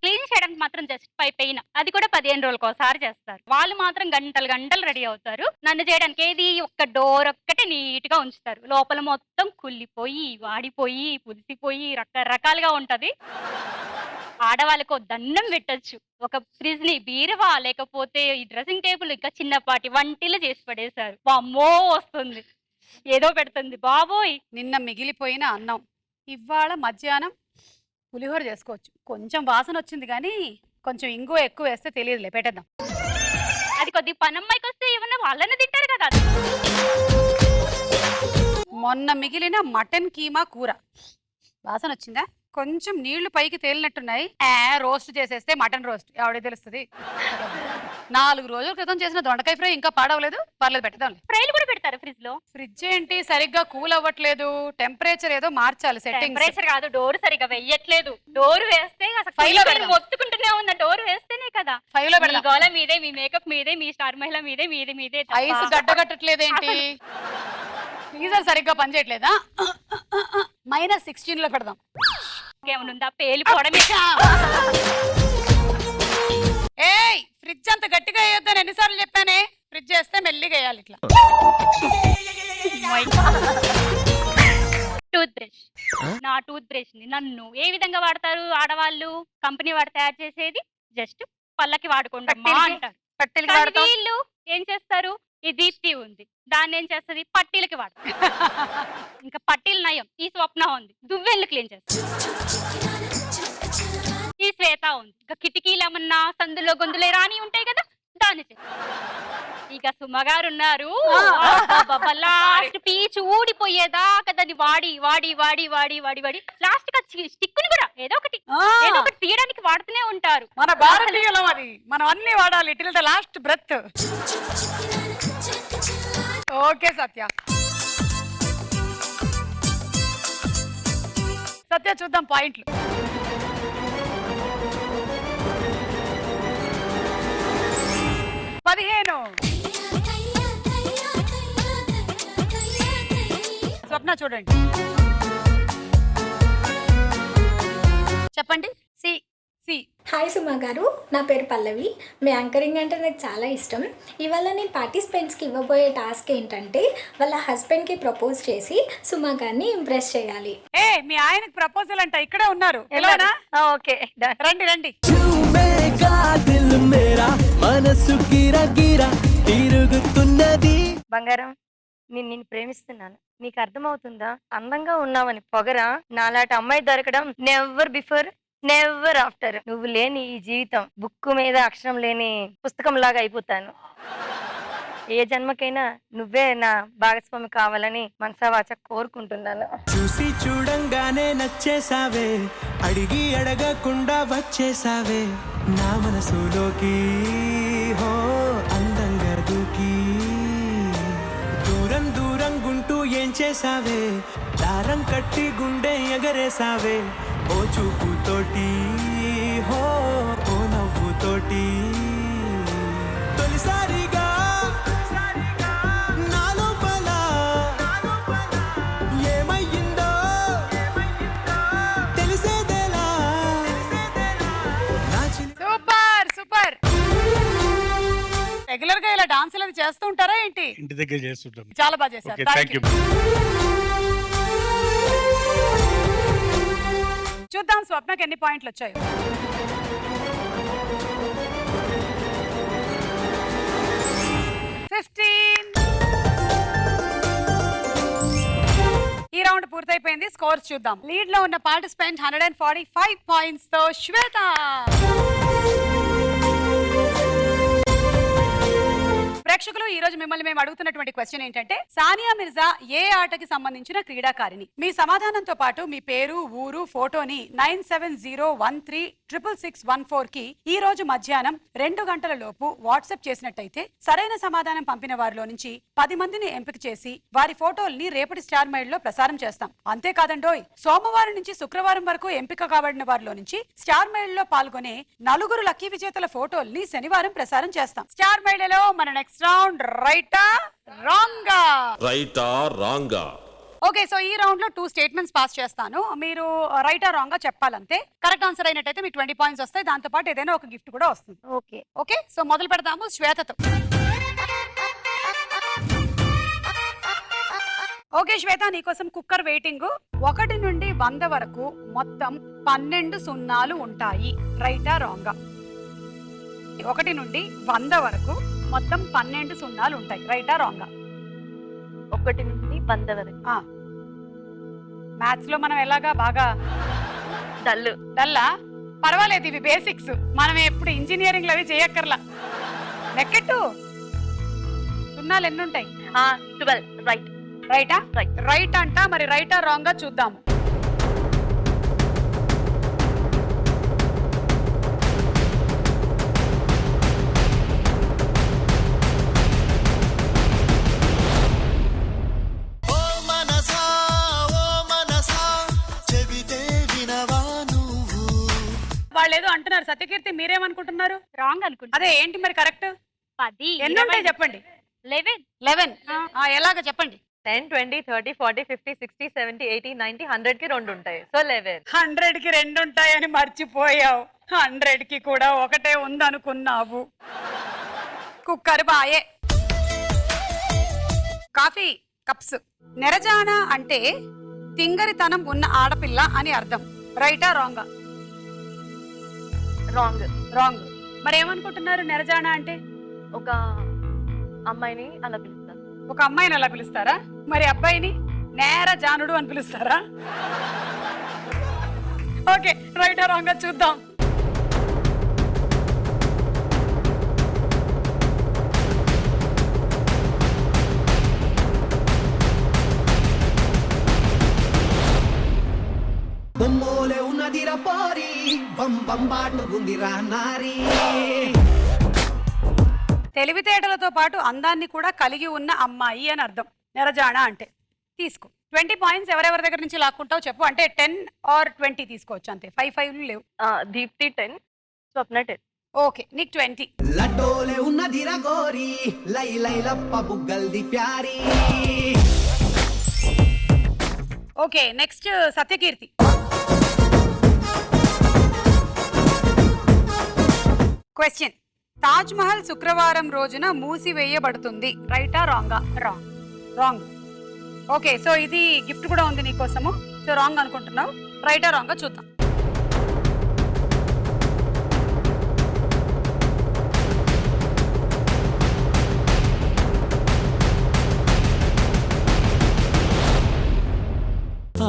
క్లీన్ చేయడానికి మాత్రం జస్ట్ పైన, అది కూడా 15 రోజులకు ఒకసారి చేస్తారు. వాళ్ళు మాత్రం గంటలు గంటలు రెడీ అవుతారు. నన్ను చేయడానికి ఏది ఒక్క డోర్ ఒక్కటే నీట్ గా ఉంచుతారు. లోపల మొత్తం కుళ్ళిపోయి, వాడిపోయి, పులిసిపోయి రకరకాలుగా ఉంటది. ఆడవాళ్ళకు దండం పెట్టొచ్చు. ఒక ఫ్రిడ్జ్ ని, బీరువా, లేకపోతే ఈ డ్రెస్సింగ్ టేబుల్, ఇంకా చిన్నపాటి వంటిలు చేసి పడేశారు. అమ్మో వస్తుంది, ఏదో పెడుతుంది బాబోయ్. నిన్న మిగిలిపోయిన అన్నం ఇవాళ మధ్యాహ్నం పులిహోర చేసుకోవచ్చు. కొంచెం వాసన వచ్చింది కానీ కొంచెం ఇంగువ ఎక్కువ వేస్తే తెలియదులే, పెట్టేద్దాం. అది కొద్ది పనమ్మాయికి వస్తే ఏమన్నా వాళ్ళనే తింటారు కదా. మొన్న మిగిలిన మటన్ కీమా కూర వాసన వచ్చిందా? కొంచెం నీళ్లు పైకి తేలినట్టున్నాయి. రోస్ట్ చేసేస్తే మటన్ రోస్ట్ ఎవడికి తెలుస్తుంది? 4 రోజుల క్రితం చేసిన దొండకాయ ఫ్రై ఇంకా పాడవలేదు, పర్లేదు పెట్టేద్దాం. ఫ్రైలు కూడా పెడతారు ఫ్రిడ్జ్ లో. ఫ్రిడ్జ్ ఏంటి సరిగ్గా కూల్ అవ్వట్లేదు, టెంపరేచర్ ఏదో మార్చాలి. సెట్టింగ్ టెంపరేచర్ కాదు, డోర్ సరిగా వెయ్యట్లేదు. డోర్ వేస్తే అసలు ఫైవ్ లో కుళ్ళిపోయి పెడదాం. మొత్తుకుంటూనే ఉందా. డోర్ వేస్తేనే కదా. 5 లో మీ పెడదాం. గోల మీదే, మీ మేకప్ మీదే, మీ స్టార్ మహిళ మీదే, మీదే మీదే తప్ప. ఐస్ గడ్డగట్టట్లేదేంటి? ఫ్రీజర్ సరిగ్గా పనిచేయట్లేదా? -16 లో పెడదాం. ఏమనుందా పేలిపోవడమే. ఏయ్, ఫ్రిడ్జ్ అంత గట్టిగా వేయొద్దని ఎన్నిసార్లు చెప్పానే? ఫ్రిడ్జ్ వేస్తే మెల్లిగా వేయాలి ఇట్లా. టూత్ బ్రష్, నా టూత్ బ్రష్ ని నన్ను ఏ విధంగా వాడతారు ఆడవాళ్ళు? కంపెనీ వాడు తయారు చేసేది జస్ట్ పళ్ళకి వాడుకుంటామా అంటారు. పట్టిలకి కానీ వాడతాం. వీళ్ళు ఏం చేస్తారు? ఈ దీప్తి ఉంది, దాన్ని ఏం చేస్తుంది? పట్టీలకి వాడతారు. ఇంకా పట్టీలు నయం, ఈ స్వప్న ఉంది, దువ్వెళ్ళు క్లీన్ చేస్తారు. ఈ శ్వేత ఉంది, ఇంకా కిటికీలు ఏమన్నా సందులో గొంతులే రాని ఉంటాయి కదా, దాన్ని చేస్తారు. ఇక సుమగారు ఉన్నారు, లాస్ట్ పీచు ఊడిపోయేదాకా దాన్ని వాడి వాడి వాడి వాడి వాడి వాడి లాస్ట్ స్టిక్ ని కూడా ఏదో ఒకటి తీయడానికి వాడుతూనే ఉంటారు. మన భారతీయులం అది, మనం అన్ని వాడాలి till the last breath. Okay Satya. Satya చూద్దాం పాయింట్లు. స్వప్న చూడండి, చెప్పండి. సి. సి. హాయ్ సుమా గారు, నా పేరు పల్లవి. మీ యాంకరింగ్ అంటే నాకు చాలా ఇష్టం. ఇవాళ నేను పార్టిసిపెంట్స్కి ఇవ్వబోయే టాస్క్ ఏంటంటే వాళ్ళ హస్బెండ్కి ప్రపోజ్ చేసి సుమా గారిని ఇంప్రెస్ చేయాలి. మీ ఆయనకి ప్రపోజల్ అంట, ఇక్కడే ఉన్నారు. ఓకే, రండి రండి. బంగారం, నేను నిన్ను ప్రేమిస్తున్నాను, నీకు అర్థమవుతుందా? అందంగా ఉన్నావని పొగరా, నాలాంటి అమ్మాయి దొరకడం నెవర్ బిఫోర్ నెవర్ ఆఫ్టర్. నువ్వు లేని ఈ జీవితం బుక్కు మీద అక్షరం లేని పుస్తకం లాగా అయిపోతాను. ఏ జన్మకైనా నువ్వే నా భాగస్వామి కావాలని మనసావాచ కోరుకుంటున్నాను. చూసి చూడంగానే నచ్చేసావే, అడిగి అడగకుండా వచ్చేసావే నా మనసులోకి, హో అందంగా దూకి. దూరం దూరం గుంటూ ఏం చేసావే, దారం కట్టి గుండె ఎగరేసావే ఓ చూపుతోటి, హో ఓ నవ్వుతోటి. తొలిసారిగా నా లోపల ఏమయ్యిందో తెలిసేదేలా. Super super. రెగ్యులర్ గా ఇలా డాన్సులు అవి చేస్తూ ఉంటారా ఏంటి? ఇంటి దగ్గర చేస్తుంటాం. చాలా బాగా చేశారు. Okay, thank you. చూద్దాం స్వప్నకి ఎన్ని పాయింట్లు వచ్చాయో. ఈ రౌండ్ పూర్తయిపోయింది. స్కోర్స్ చూద్దాం. లీడ్ లో ఉన్న పార్టిసిపెంట్ 145 పాయింట్స్ తో శ్వేత, ప్రేక్షకులు ఈ రోజు మిమ్మల్ని మేము అడుగుతున్నటువంటి క్వశ్చన్ ఏంటంటే సానియా మిర్జా ఏ ఆటకి సంబంధించిన క్రీడాకారిణి? మీ సమాధానంతో పాటు మీ పేరు, ఊరు, ఫోటోని 9701366614 కి ఈ రోజు మధ్యాహ్నం 2 గంటల లోపు వాట్సాప్ చేసినట్టయితే సరైన సమాధానం పంపిన వారిలో నుంచి 10 మందిని ఎంపిక చేసి వారి ఫోటోల్ని రేపటి స్టార్ మైల్ లో ప్రసారం చేస్తాం. అంతేకాదండోయ్, సోమవారం నుంచి శుక్రవారం వరకు ఎంపిక కాబడిన వారిలో నుంచి స్టార్ మైల్ లో పాల్గొనే 4 లక్కీ విజేతల ఫోటోల్ని శనివారం ప్రసారం చేస్తాం. స్టార్ మైల్ లో మన నెక్స్ట్ రౌండ్ రైటా రాంగా. ఓకే, సో ఈ రౌండ్ లో 2 స్టేట్మెంట్స్ పాస్ చేస్తాను. మీరు రైటా రాంగ్ గా చెప్పాలంతే. కరెక్ట్ ఆన్సర్ అయినట్టయితే మీకు 20 పాయింట్స్ వస్తాయి. దాంతో పాటు ఏదైనా ఒక గిఫ్ట్ కూడా వస్తుంది. ఓకే ఓకే, సో మొదలు పెడదాము శ్వేతతో. ఓకే శ్వేత, నీకోసం కుక్కర్ వెయిటింగ్. 1 నుండి 100 వరకు మొత్తం 12 సున్నాలు ఉంటాయి. రైటా రాంగా? 1 నుండి 100 వరకు మొత్తం 12 సున్నాలు ఉంటాయి. రైటా రాంగా? 1 నుండి 100 వరకు. మ్యాథ్స్ లో మనం ఎలాగా బాగా డల్లా? పర్వాలేదు, ఇవి బేసిక్స్. మనం ఎప్పుడు ఇంజనీరింగ్ అవి చేయక్కర్లా. లెక్కెట్టు. సున్నాలు ఎన్ని ఉంటాయి? 12. రైట్. రైటా? రైట్ అంట. మరి రైటా రాంగ్ గా చూద్దాము. వాళ్ళు ఏదో అంటున్నారు. సత్యకీర్తి, మీరేమనుకుంటున్నారు? రాంగ్ అనుకుంటా. అదే ఏంటి మరి కరెక్ట్? 10 ఎన్ని ఉంటాయి చెప్పండి. 11. ఎలాగ చెప్పండి. 10, 20, 30, 40, 50, 60, 70, 80, 90, 100 కి 2 ఉంటాయి. సో 11. 100 కి 2 ఉంటాయని మర్చిపోయావు. 100 కి కూడా ఒకటే ఉందనుకున్నావు. కుక్కర్ బాయే. Coffee cups. నెరజాన అంటే తింగరితనం ఉన్న ఆడపిల్ల అని అర్థం. రైటా రాంగా? రాంగ్. మరి ఏమనుకుంటున్నారు? నెరజాన అంటే ఒక అమ్మాయిని అలా పిలుస్తారు. ఒక అమ్మాయిని అలా పిలుస్తారా? మరి అబ్బాయిని నేర జానుడు అని పిలుస్తారా? ఓకే, రైటా రాంగ్ గా చూద్దాం. బొమ్మోలే ఉన్నదిరా పోరి, బంబాటుకుందిరా నారీ. తెలివితేటలతో పాటు అందాన్ని కూడా కలిగి ఉన్న అమ్మాయి అని అర్థం నెరజాణ అంటే. తీసుకో 20 పాయింట్స్. ఎవరెవరి దగ్గర నుంచి లాక్కుంటావు చెప్పు. అంటే 10 or 20 తీసుకోవచ్చు అంతే. 5 లేవు. దీప్తి 10, స్వప్న 10. ఓకే, నీకు 20. లడ్డోలే ఉన్నదిరా గోరి, లై లై లప్ప బుగ్గల్ది ప్యారీ. Okay, next Satyakeerthi. Question: Taj Mahal శుక్రవారం రోజున మూసివేయబడుతుంది. రైటా రాంగా? రాంగ్. ఓకే, సో ఇది గిఫ్ట్ కూడా ఉంది నీకోసము. సో రాంగ్ అనుకుంటున్నావు. రైటా రాంగా చూద్దాం.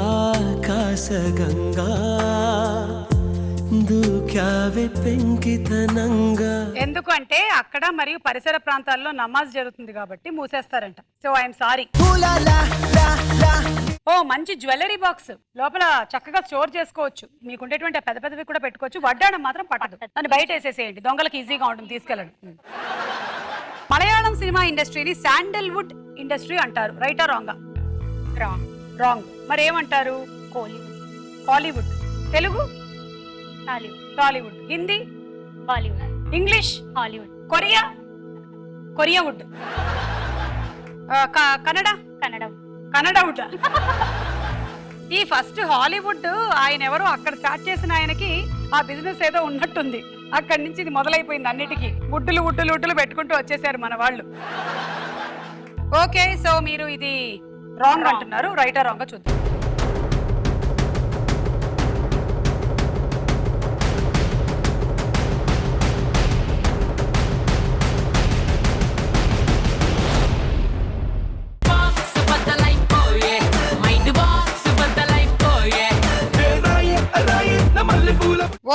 ఆకాశగంగా దూకావే పెంకితనంగా. ఎందుకంటే అక్కడ మరియు పరిసర ప్రాంతాల్లో నమాజ్ జరుగుతుంది కాబట్టి మూసేస్తారంట. So I'm sorry. ఓ, మంచి జ్యువెలరీ బాక్స్. లోపల చక్కగా స్టోర్ చేసుకోవచ్చు. మీకుండేటువంటి పెద్ద పెద్దవి కూడా పెట్టుకోవచ్చు. వడ్డాణం మాత్రం పట్టదు. దాన్ని బయట వేసేసేయండి. దొంగలకు ఈజీగా ఉంటుంది తీసుకెళ్ళండి. మలయాళం సినిమా ఇండస్ట్రీని శాండల్వుడ్ ఇండస్ట్రీ అంటారు. రైటా రాంగా? రాంగ్. మరి ఏమంటారు? కాలీవుడ్. తెలుగు? టాలీవుడ్. హిందీ? బాలీవుడ్. ఇంగ్లీష్? హాలీవుడ్. కొరియావుడ్. కన్నడవుడ్. ఈ ఫస్ట్ హాలీవుడ్ ఆయన ఎవరో అక్కడ స్టార్ట్ చేసిన ఆయనకి ఆ బిజినెస్ ఏదో ఉన్నట్టుంది. అక్కడి నుంచి ఇది మొదలైపోయింది. అన్నిటికీ ఉడ్డులు పెట్టుకుంటూ వచ్చేసారు మన వాళ్ళు. ఓకే, సో మీరు ఇది రాంగ్ అంటున్నారు. రైటా రాంగ్ చూద్దాం.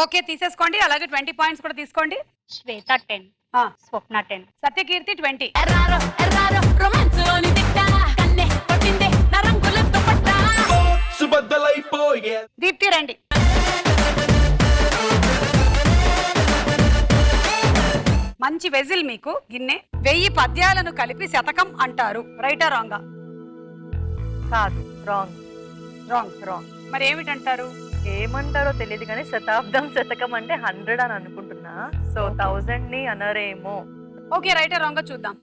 ఓకే, తీసేసుకోండి. అలాగే 20 పాయింట్స్ కూడా తీసుకోండి. శ్వేత 10. ఆ, స్వప్న 10. సత్యకీర్తి 20. సుబద్దలైపోయే దీప్తి రండి. మంచి వెజిల్ మీకు గిన్నె. 1000 పద్యాలను కలిపి శతకం అంటారు. రైటా రాంగా? కాదు, రాంగ్. రాంగ్. మరి ఏమిటంటారు? ఏమంటారో తెలియదు కానీ శతాబ్దం శతకం అంటే 100 అని అనుకుంటున్నా. సో 1000 ని అనరేమో. ఓకే, రైటా రాంగా చూద్దాం.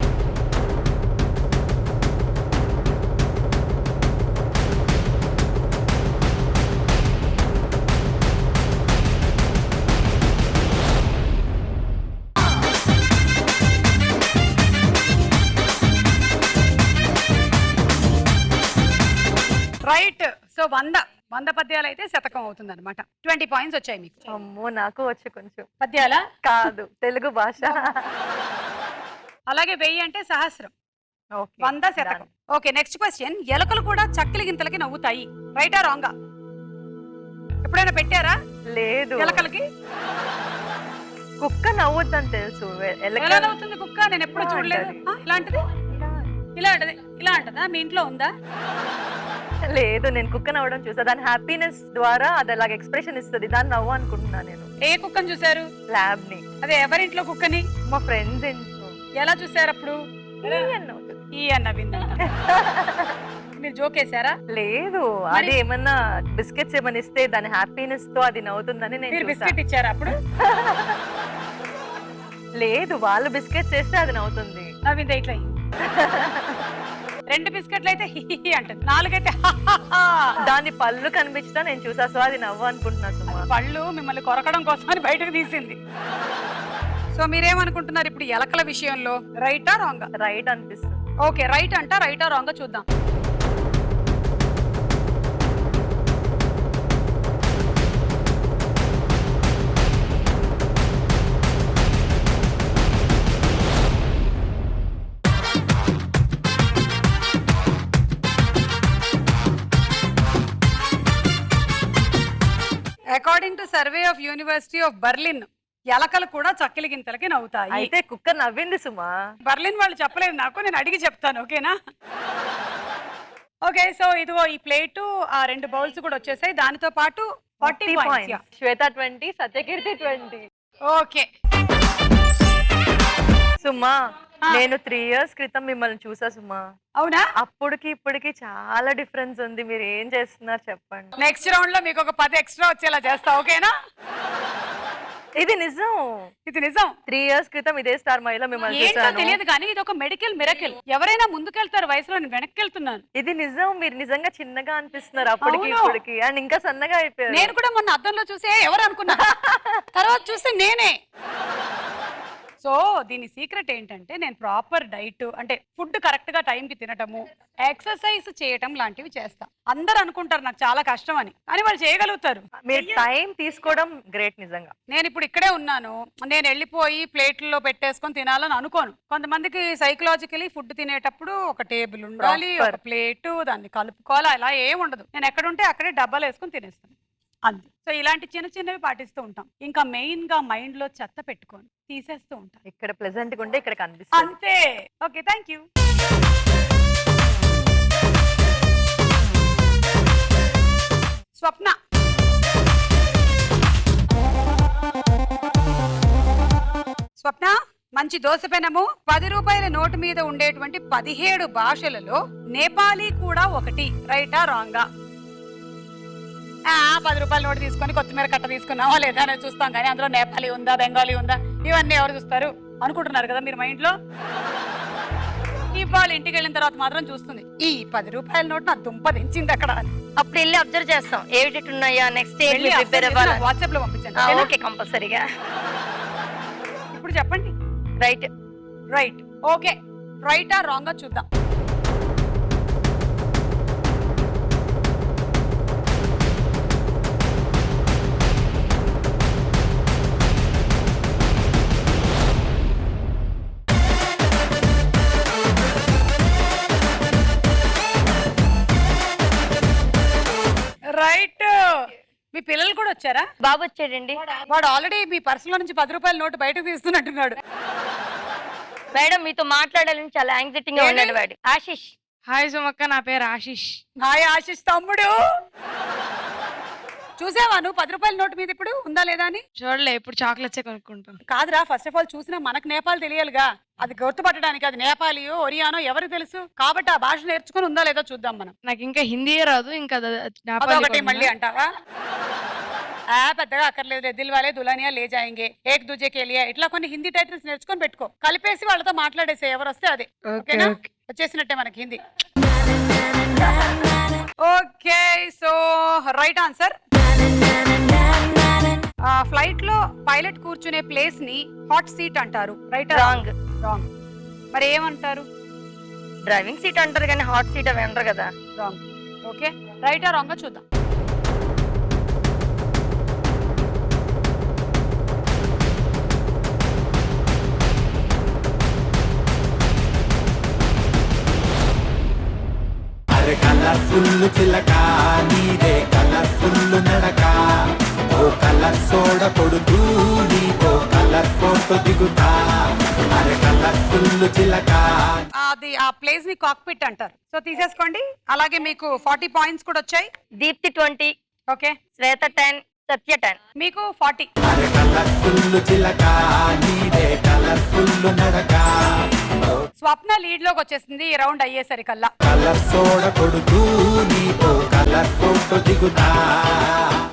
రైట్. సో 100 పద్యాలు అయితే శతకం అవుతుంది అనమాట. 20 పాయింట్స్ వచ్చాయి మీకు. అమ్మో, నాకు వచ్చు కొంచెం. పద్యాల కాదు, తెలుగు భాష. అలాగే 1000 అంటే సహస్రం. ఓకే, 100 శతకం. Okay, next question. ఎలకలు కూడా చక్కిలి గింతలకి నవ్వుతాయి. రైటా రాంగా? ఎప్పుడైనా పెట్టారా లేదు. ఎలకలకి? కుక్క నవ్వుద్దని తెలుసు. ఎలా నవ్వుతుంది కుక్క? నేను ఎప్పుడు చూడలేదు. ఇలాంటిది ఇలా అంటదా? మీ ఇంట్లో ఉందా? లేదు, నేను కుక్క నవ్వడం చూసా. దాని హ్యాపీనెస్ ద్వారా అది అలాగ ఎక్స్ప్రెషన్ ఇస్తుంది. దాన్ని నవ్వు అనుకుంటున్నా నేను. ఏ కుక్కని చూసారు? ల్యాబ్ ని. అదే ఎవరింట్లో కుక్కని? మా ఫ్రెండ్స్ ఇంట్లో. ఎలా చూసారు అప్పుడు? నవ్వుతుంది. ఈ అన్న విందంట. మీరు జోకేశారా? లేదు, అది ఏమన్నా బిస్కెట్స్ ఏమన్నా ఇస్తే దాని హ్యాపీనెస్ తో అది నవ్వుతుందని నేను మీరు చూసా. బిస్కెట్ ఇచ్చారా అప్పుడు? లేదు, వాళ్ళు బిస్కెట్స్ చేస్తే అది నవ్వుతుంది. నవ్విందా ఇట్లా? 2 బిస్కెట్లు అయితే హిహి అంటది, 4 అయితే దాని పళ్ళు కనిపించినా నేను చూసా. సో అది నవ్వు అనుకుంటున్నా సుమా. పళ్ళు మిమ్మల్ని కొరకడం కోసం అని బయటకు తీసింది. సో మీరేమనుకుంటున్నారు ఇప్పుడు ఎలకల విషయంలో? రైటా రాంగా? రైట్ అనిపిస్తుంది. ఓకే, రైట్ అంట. రైటా రాంగా చూద్దాం. According to survey of university of Berlin, ఎలకలు కూడా చక్కిలి గింతలకి నవ్వుతాయి. అయితే కుక్క నవ్వింది సుమా. బర్లిన్ వాళ్ళు చెప్పలేదు నాకు, నేను అడిగి చెప్తాను. ఓకేనా? ఓకే, సో ఇదిగో ఈ ప్లేటు, ఆ 2 బౌల్స్ కూడా వచ్చేసాయి. దానితో పాటు 40 పాయింట్స్. శ్వేత 20, సత్యకీర్తి 20. ఓకే సుమా, నేను 3 years క్రితం మిమ్మల్ని చూసా సుమా. అవునా? అప్పటికి ఇప్పటికి చాలా డిఫరెన్స్ ఉంది. మీరు ఏం చేస్తున్నారు చెప్పండి. నెక్స్ట్ రౌండ్ లో మీకు ఒక 10 ఎక్స్ట్రా వచ్చేలా చేస్తా. ఓకేనా? ఇది నిజం. 3 years క్రితం ఇదే స్టార్ మైలో మిమ్మల్ని ఏంటో చూసాను. తెలియదు కానీ ఇది ఒక మెడికల్ మిరకిల్. ఎవరైనా ముందుకెళ్తారు వయసులో, నేను వెనక్కి వెళ్తున్నాను. ఇది నిజం. మీరు నిజంగా చిన్నగా అనిపిస్తున్నారు అప్పటికి అవును. ఇప్పటికి. అండ్ ఇంకా సన్నగా అయిపోయారు. నేను కూడా మొన్న అద్దంలో చూసే ఎవరు అనుకున్నా, తర్వాత చూస్తే నేనే. సో దీని సీక్రెట్ ఏంటంటే నేను ప్రాపర్ డైట్, అంటే ఫుడ్ కరెక్ట్ గా టైం కి తినటము, ఎక్సర్సైజ్ చేయటం లాంటివి చేస్తా. అందరు అనుకుంటారు నాకు చాలా కష్టం అని, కానీ వాళ్ళు చేయగలుగుతారు. మీరు టైం తీసుకోవడం గ్రేట్ నిజంగా. నేను ఇప్పుడు ఇక్కడే ఉన్నాను, నేను వెళ్ళిపోయి ప్లేట్లలో పెట్టేసుకొని తినాలని అనుకోను. కొంతమందికి సైకలాజికలీ ఫుడ్ తినేటప్పుడు ఒక టేబుల్ ఉండాలి, ఒక ప్లేటు, దాన్ని కలుపుకోవాలి, అలా ఏం ఉండదు. నేను ఎక్కడుంటే అక్కడే డబ్బాలు వేసుకొని తినేస్తాను అంతే. సో ఇలాంటి చిన్నవి పాటిస్తూ ఉంటాం. ఇంకా మెయిన్ గా మైండ్ లో చెత్త పెట్టుకొని తీసేస్తూ ఉంటాం. ఇక్కడ ప్లెజెంట్ గా ఉంటే ఇక్కడ కనిపిస్తుంది అంతే. Okay, thank you. Swapna, Swapna మంచి దోశ పెనము. 10 రూపాయల నోటు మీద ఉండేటువంటి 17 భాషలలో నేపాలీ కూడా ఒకటి. రైటా రాంగా? 10 రూపాయల నోటు తీసుకొని కొత్తిమీర కట్ట తీసుకున్నావా లేదా అని చూస్తాం, కానీ అందులో నేపాలీ ఉందా, బెంగాలీ ఉందా, ఇవన్నీ ఎవరు చూస్తారు అనుకుంటున్నారు కదా మీరు మైండ్ లో. ఇవాళ ఇంటికి వెళ్ళిన తర్వాత మాత్రం చూస్తుంది, ఈ 10 రూపాయల నోటు నా దుంప దించింది అక్కడ అని. అప్పుడు వెళ్ళి అబ్జర్వ్ చేస్తాం ఏమిటి ఉన్నాయా, నెక్స్ట్ వాట్సాప్ లో పంపించండి. ఓకే, కంపల్సరీగా. ఇప్పుడు చెప్పండి. రైట్. రైట్. ఓకే, రైటా రాంగా చూద్దాం. రైట్. మీ పిల్లలు కూడా వచ్చారా? బాబు వచ్చాడండి. వాడు ఆల్రెడీ మీ పర్సులో నుంచి 10 రూపాయల నోటు బయటకు తీస్తున్నట్టున్నాడు. మేడం మీతో మాట్లాడాలని చాలా యాంగ్జైటీగా ఉన్నాడు వాడు. ఆశిష్. హాయ్ సుమక్క, నా పేరు ఆశిష్. హాయ్ ఆశిష్ తమ్ముడు. చూసావా నువ్వు 10 రూపాయల నోటు మీద ఇప్పుడు ఉందా లేదా అని? చూడలే, ఇప్పుడు చాక్లెట్సే కొనుక్కుంటాం. కాదురా, ఫస్ట్ ఆఫ్ ఆల్ చూసినా మనకు నేపాల్ తెలియాలిగా, అది గుర్తుపట్టడానికి అది నేపాలియో ఒరియానో ఎవరికి తెలుసు, కాబట్టి ఆ భాష నేర్చుకుని ఉందా లేదా చూద్దాం మనం. నాకు ఇంకా హిందీయే రాదు, ఇంకా నేపాలీ అదొకటి కొన్నా. మళ్ళీ అంటావా? పెద్దగా అక్కర్లేదు. దిల్ వాలే దులానియా లే జాయింగే, ఏక్ దూజే కే లియా, ఇట్లా కొన్ని హిందీ టైటిల్స్ నేర్చుకొని పెట్టుకో. కలిపేసి వాళ్ళతో మాట్లాడేసే, ఎవరు వస్తే అదే. ఓకేనా? వచ్చేసినట్టే మనకి Hindi. Okay, so right answer. Flight లో పైలట్ కూర్చునే ప్లేస్ ని హాట్ సీట్ అంటారు. రైట్? రాంగ్. రాంగ్. మరి ఏమంటారు? డ్రైవింగ్ సీట్ అంటారు కానీ హాట్ సీట్ అవి అంటారు కదా. రాంగ్. ఓకే, రైటా రాంగ్ చూద్దాం. అరే కలర్ఫుల్ చిలక నీదే కలర్ఫుల్ నడక, ఓ కలర్ సోడ కొడుతూ నీతో కలర్ ఫోటో దిగుతా. అరే కలర్ఫుల్ చిలక. అది ఆ ప్లేస్ ని కాక్పిట్ అంటారు. సో తీసేసుకోండి. అలాగే మీకు 40 పాయింట్స్ కూడా వచ్చాయి. దీప్తి 20, ఓకే, శ్వేత 10, సత్య 10. మీకు 40. అరే కలర్ఫుల్ చిలక నీదే కలర్ఫుల్ నడక, స్వప్న లీడ్ లోకి వచ్చేసింది ఈ రౌండ్ అయ్యేసరికల్లా. కలర్ సోడ కొడుతూ నీతో కలర్ ఫోటో దిగుతా.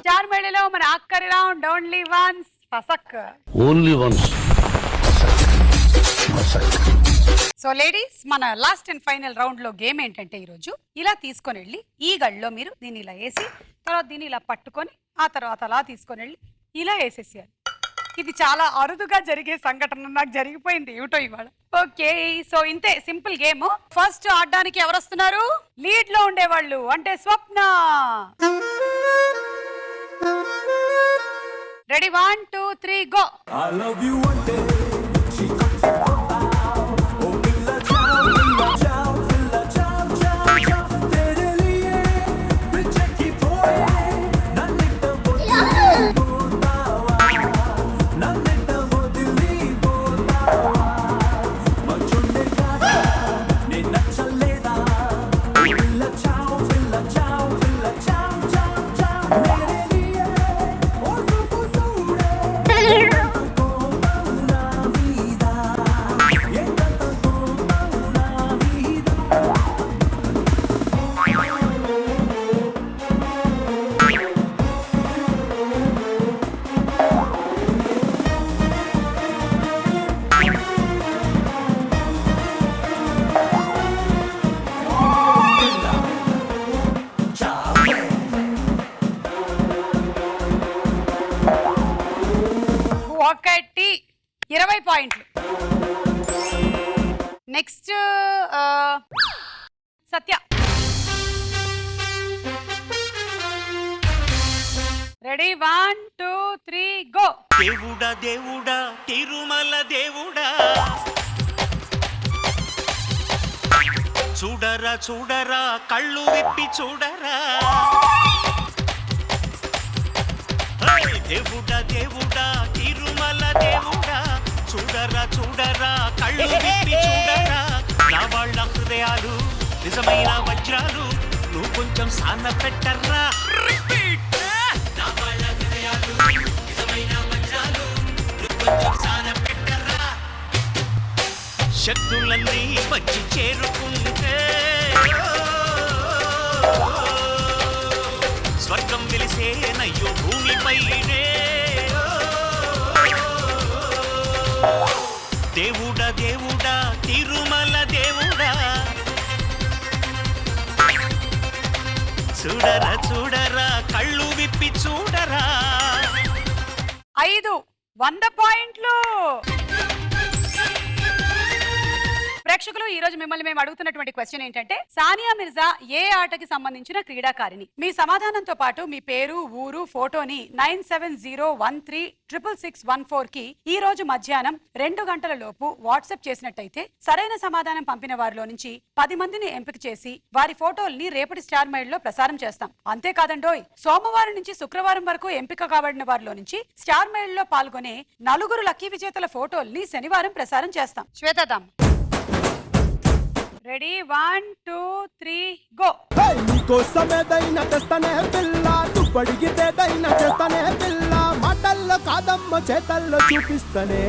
చార్మేళలో మన ఆఖరి రౌండ్ ఓన్లీ వన్స్ ఫసక్. Only once. సో లేడీస్, మన లాస్ట్ అండ్ ఫైనల్ రౌండ్ లో గేమ్ ఏంటంటే ఈరోజు ఇలా తీసుకొని వెళ్ళి ఈ గడిలో మీరు దీన్ని ఇలా వేసి, తర్వాత దీన్ని ఇలా పట్టుకొని, ఆ తర్వాత అలా తీసుకొని వెళ్ళి ఇలా వేసేసేయాలి. ఇది చాలా అరుదుగా జరిగే సంఘటన, నాకు జరిగిపోయింది ఏమిటో ఇవాళ. ఓకే, సో ఇంతే సింపుల్ గేమ్. ఫస్ట్ ఆడడానికి ఎవరు వస్తున్నారు? లీడ్ లో ఉండేవాళ్ళు, అంటే స్వప్న. రెడీ? 1 2 3 గో. ఒకటి 20 పాయింట్లు. నెక్స్ట్ సత్య. రెడీ? 1 2 3 గో. దేవుడా దేవుడా తిరుమల దేవుడా, చూడరా చూడరా కళ్ళు విప్పి చూడరా. దేవుడా దేవుడా తిరుమల దేవుడా, చూడరా చూడరా కళ్ళు విప్పి చూడరా. నా వాళ్ళ హృదయాలు నిజమైన వజ్రాలు, నువ్వు కొంచెం సాన పెట్టర్రా. నా వాళ్ళ హృదయాలు నిజమైన వజ్రాలు, నువ్వు కొంచెం సాన పెట్టర్రా. శక్తులన్నీ వచ్చి చేరుకుంటే స్వర్గం వెలిసేనయ్యో భూమిపైనే. దేవుడా దేవుడా తిరుమల దేవుడా, చూడరా చూడరా కళ్ళు విప్పి చూడరా. 5 100 పాయింట్లు. ప్రేక్షకులు ఈ రోజు మిమ్మల్ని మేము అడుగుతున్నటువంటి క్వశ్చన్ ఏంటంటే సానియా మిర్జా ఏ ఆటకి సంబంధించిన క్రీడాకారిణి? మీ సమాధానంతో పాటు మీ పేరు, ఊరు, ఫోటోని 9701366614 కి ఈ రోజు మధ్యాహ్నం 2 గంటల లోపు వాట్సాప్ చేసినట్టయితే సరైన సమాధానం పంపిన వారిలో నుంచి 10 మందిని ఎంపిక చేసి వారి ఫోటోల్ని రేపటి స్టార్ మైల్ లో ప్రసారం చేస్తాం. అంతేకాదండోయ్, సోమవారం నుంచి శుక్రవారం వరకు ఎంపిక కాబడిన వారిలో నుంచి స్టార్ మైల్ లో పాల్గొనే 4 లక్కీ విజేతల ఫోటోల్ని శనివారం ప్రసారం చేస్తాం. శ్వేతదాం, రెడీ? 1 2 3 గో. నీకోసమేదైనా తెస్తానే పిల్ల, నువ్వు అడిగితేదైనా చేస్తానే పిల్ల, మాటల్లో కాదమ్మ చేతల్లో చూపిస్తానే.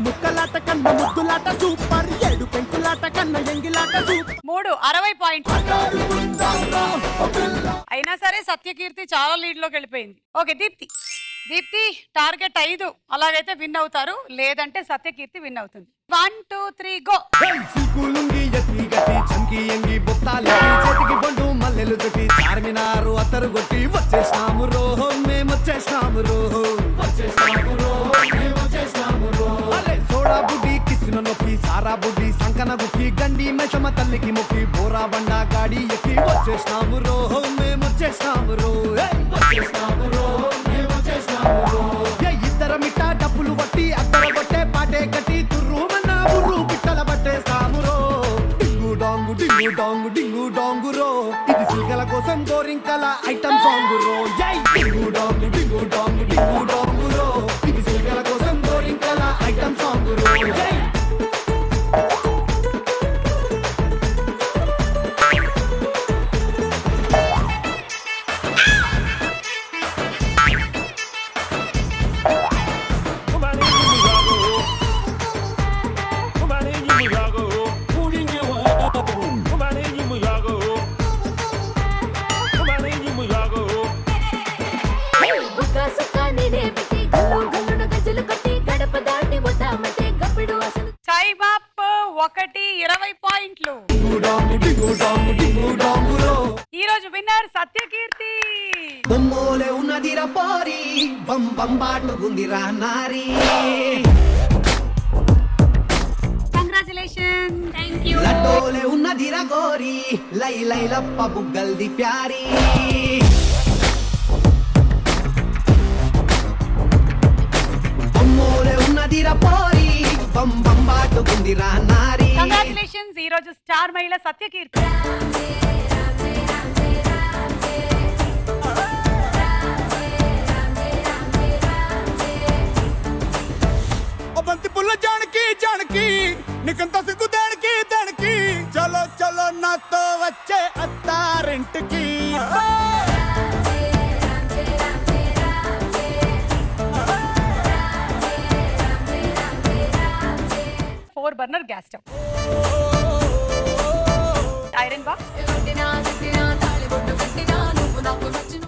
ముక్కలాట కన్నా ముద్దులాట సూపర్, 7 పెంకులాట కన్నా ఎంగిలాట సూపర్. 3 60 పాయింట్లు. అయినా సరే సత్యకీర్తి చాలా లీడ్ లోకి వెళ్ళిపోయింది. Okay Deepti, Deepti target 5. అలాగైతే విన్ అవుతారు, లేదంటే సత్యకీర్తి విన్ అవుతుంది. 1 2 3 గో. సిక్కులుంగి ఎత్తి గట్టి చంకి ఎంగి బొత్తాలు చేతికి బండు మల్లెలు చుట్టి చార్మినారు అత్తరు కొట్టి వచ్చేసాము రోహో, మేము వచ్చేసాము రోహో, వచ్చేసాము రోహో, మేము వచ్చేసాము రోహో. సోడా బుడ్డి కిసిన నొక్కి సారా బుడ్డి సంకన బుక్కి గండి మెసమ తల్లికి మొక్కి బోరా బండా గాడి ఎక్కి వచ్చేసాము రోహో, మేము వచ్చేసాము రోహో, వచ్చేసాము రోహో, మేము వచ్చేసాము రోహో. ఇద్దరు మిట్ట డబ్బులు బట్టి అద్దర కొట్టే పాటే కట్టి తుర్రు మన్నా బుర్రు పిట్టల పట్టేసాము రో. డింగు డాంగు డింగు డాంగు డింగు డాంగు రో, ఇది సిల్కల కోసం గోరింకల ఐటమ్ సాంగ్ రో. డింగు డాంగు డింగు డాంగు డింగు డాంగు రో, ఇది సిల్కల కోసం గోరింకల ఐటమ్ సాంగ్ రో. సాయిబాబ్ 1 20 పాయింట్లు. ఈ రోజు విన్నర్ సత్యకీర్తి. బొమ్మోలే ఉన్నదిరా పోరి, బంబాటుకుందిరా నారి. కంగ్రాచులేషన్. థాంక్యూ. లడ్డోలే ఉన్నదిరా గోరి, లై లై లప్ప బుగ్గల్ది ప్యారీ. బొమ్మోలే ఉన్నదిరా పోరి, బంబాటుకుందిరా నారి. కంగ్రాచులేషన్స్. ఈ రోజు స్టార్ మహిళ సత్యకీర్తి. బంతి పుల్ల జానకి జానకి, నీకంత సిగ్గు దానికి దానికి, చలో చలో నాతో వచ్చే అత్తారింటికి. 4 burner gas stove, iron box,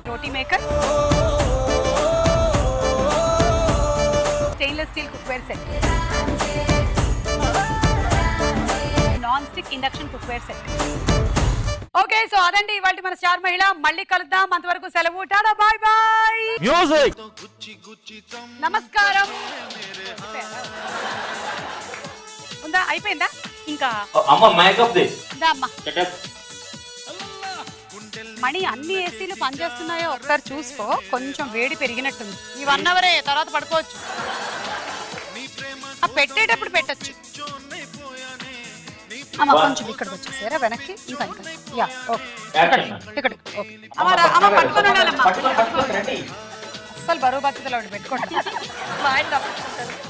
roti maker, stainless steel cookware set, non stick induction cookware set. Okay, so అదండి ఇవాళ మన స్టార్ మహిళ. మళ్ళీ కలుద్దాం, అంతవరకు సెలవు. టాటా, బాయ్ బాయ్. మ్యూజిక్. నమస్కారం. ఉందా, అయిపోయిందా? ఇంకా అమ్మ మేకప్ దే అమ్మా మణి, అన్ని ఏసీలు పనిచేస్తున్నాయో ఒకసారి చూసుకో. కొంచెం వేడి పెరిగినట్టుంది. ఈ 1 అవరే, తర్వాత పడుకోవచ్చు. పెట్టేటప్పుడు పెట్టచ్చు. అమ్మ కొంచెం ఇక్కడికి వచ్చేసారా వెనక్కి ఇంకా యా ఓకే ఇక్కడ ఓకే అమ్మ పట్టుకొని ఉండాలమ్మా అస్సలు బరువు బాధ్యతలు ఆవిడ పెట్టుకోండి మా ఆయన తప్పించుకుంటారు